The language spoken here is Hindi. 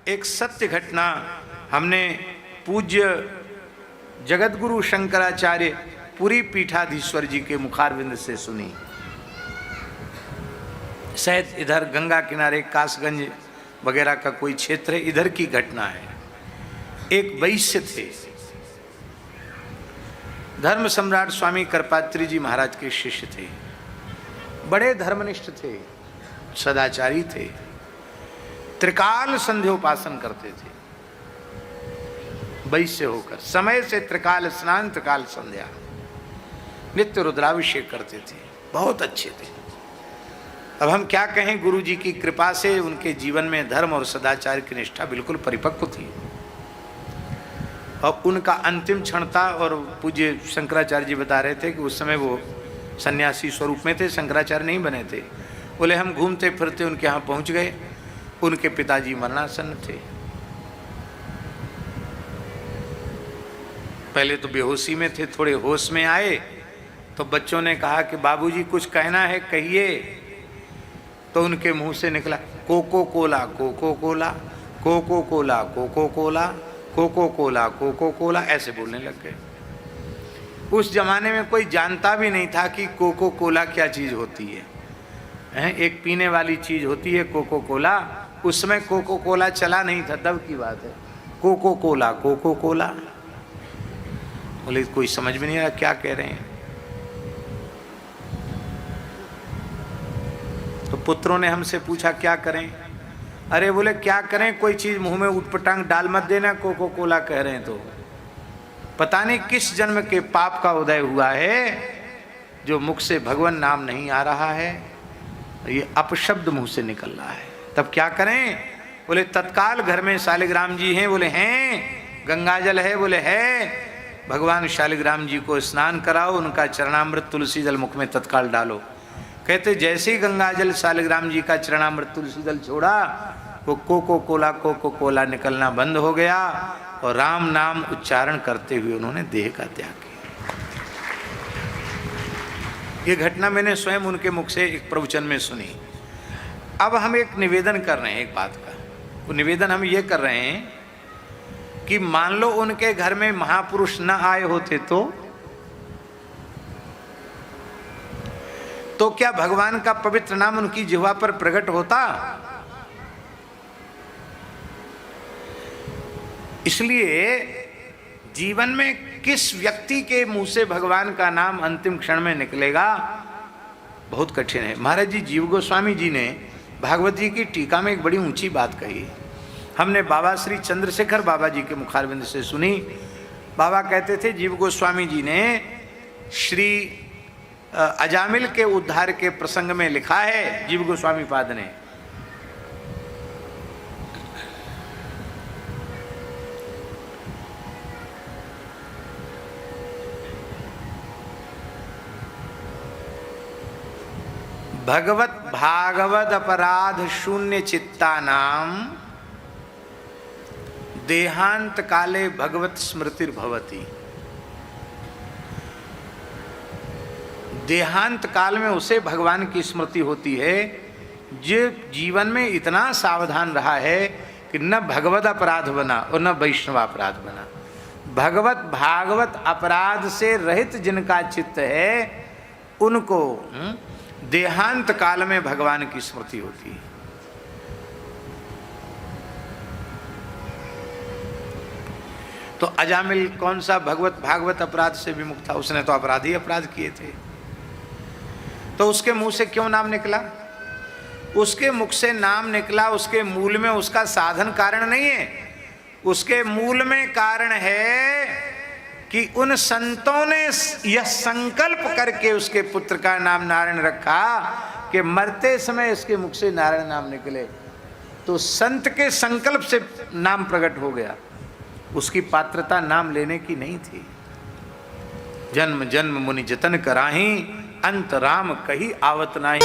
एक सत्य घटना हमने पूज्य जगतगुरु शंकराचार्य पुरी पीठाधीश्वर जी के मुखारविंद से सुनी। शायद इधर गंगा किनारे कासगंज वगैरह का कोई क्षेत्र है, इधर की घटना है। एक वैश्य थे, धर्म सम्राट स्वामी करपात्री जी महाराज के शिष्य थे, बड़े धर्मनिष्ठ थे, सदाचारी थे, त्रिकाल संध्योपासन करते थे। वैश्य होकर समय से त्रिकाल स्नान, त्रिकाल संध्या, नित्य रुद्राभिषेक करते थे, बहुत अच्छे थे। अब हम क्या कहें, गुरु जी की कृपा से उनके जीवन में धर्म और सदाचार की निष्ठा बिल्कुल परिपक्व थी। और उनका अंतिम क्षण था। और पूज्य शंकराचार्य जी बता रहे थे कि उस समय वो सन्यासी स्वरूप में थे, शंकराचार्य नहीं बने थे। बोले हम घूमते फिरते उनके यहाँ पहुँच गए, उनके पिताजी मरणासन्न थे। पहले तो बेहोशी में थे, थोड़े होश में आए तो बच्चों ने कहा कि बाबूजी कुछ कहना है कहिए। तो उनके मुंह से निकला Coca Cola, Coca Cola, Coca Cola, Coca Cola, Coca Cola, Coca Cola, ऐसे बोलने लग गए। उस जमाने में कोई जानता भी नहीं था कि कोको कोला क्या चीज़ होती है। एक पीने वाली चीज़ होती है कोको कोला, उसमें कोको कोला चला नहीं था, तब की बात है। कोको कोला, कोको कोला, बोले कोई समझ में नहीं आ रहा क्या कह रहे हैं। तो पुत्रों ने हमसे पूछा क्या करें। अरे बोले क्या करें, कोई चीज़ मुंह में उटपटांग डाल मत देना, कोको कोला कह रहे हैं तो पता नहीं किस जन्म के पाप का उदय हुआ है जो मुख से भगवान नाम नहीं आ रहा है, ये अपशब्द मुंह से निकल रहा है। तब क्या करें। बोले तत्काल घर में शालिग्राम जी हैं। बोले हैं। गंगाजल है। बोले है। भगवान शालिग्राम जी को स्नान कराओ, उनका चरणामृत तुलसी जल मुख में तत्काल डालो। कहते जैसे ही गंगाजल शालिग्राम जी का चरणामृत तुलसी जल छोड़ा, वो कोको कोला निकलना बंद हो गया और राम नाम उच्चारण करते हुए उन्होंने देह का त्याग किया। ये घटना मैंने स्वयं उनके मुख से एक प्रवचन में सुनी। अब हम एक निवेदन कर रहे हैं एक बात का। वो निवेदन हम ये कर रहे हैं कि मान लो उनके घर में महापुरुष न आए होते तो क्या भगवान का पवित्र नाम उनकी जिह्वा पर प्रकट होता। इसलिए जीवन में किस व्यक्ति के मुंह से भगवान का नाम अंतिम क्षण में निकलेगा बहुत कठिन है। महाराज जी जीव गोस्वामी जी ने भागवत जी की टीका में एक बड़ी ऊंची बात कही। हमने बाबा श्री चंद्रशेखर बाबा जी के मुखारविंद से सुनी। बाबा कहते थे जीव गोस्वामी जी ने श्री अजामिल के उद्धार के प्रसंग में लिखा है, जीव गोस्वामी पाद ने, भगवत भागवत अपराध शून्य चित्ता नाम देहांत काले भगवत स्मृतिर्भवती। देहांत काल में उसे भगवान की स्मृति होती है जो जीवन में इतना सावधान रहा है कि न भगवत अपराध बना और न वैष्णव अपराध बना। भगवत भागवत अपराध से रहित जिनका चित्त है उनको देहांत काल में भगवान की स्मृति होती है। तो अजामिल कौन सा भगवत भागवत अपराध से विमुक्त था, उसने तो अपराध ही अपराध किए थे। तो उसके मुंह से क्यों नाम निकला। उसके मुख से नाम निकला, उसके मूल में उसका साधन कारण नहीं है, उसके मूल में कारण है कि उन संतों ने यह संकल्प करके उसके पुत्र का नाम नारायण रखा कि मरते समय इसके मुख से नारायण नाम निकले। तो संत के संकल्प से नाम प्रकट हो गया, उसकी पात्रता नाम लेने की नहीं थी। जन्म जन्म मुनि जतन कराही, अंत राम कही आवत नाही।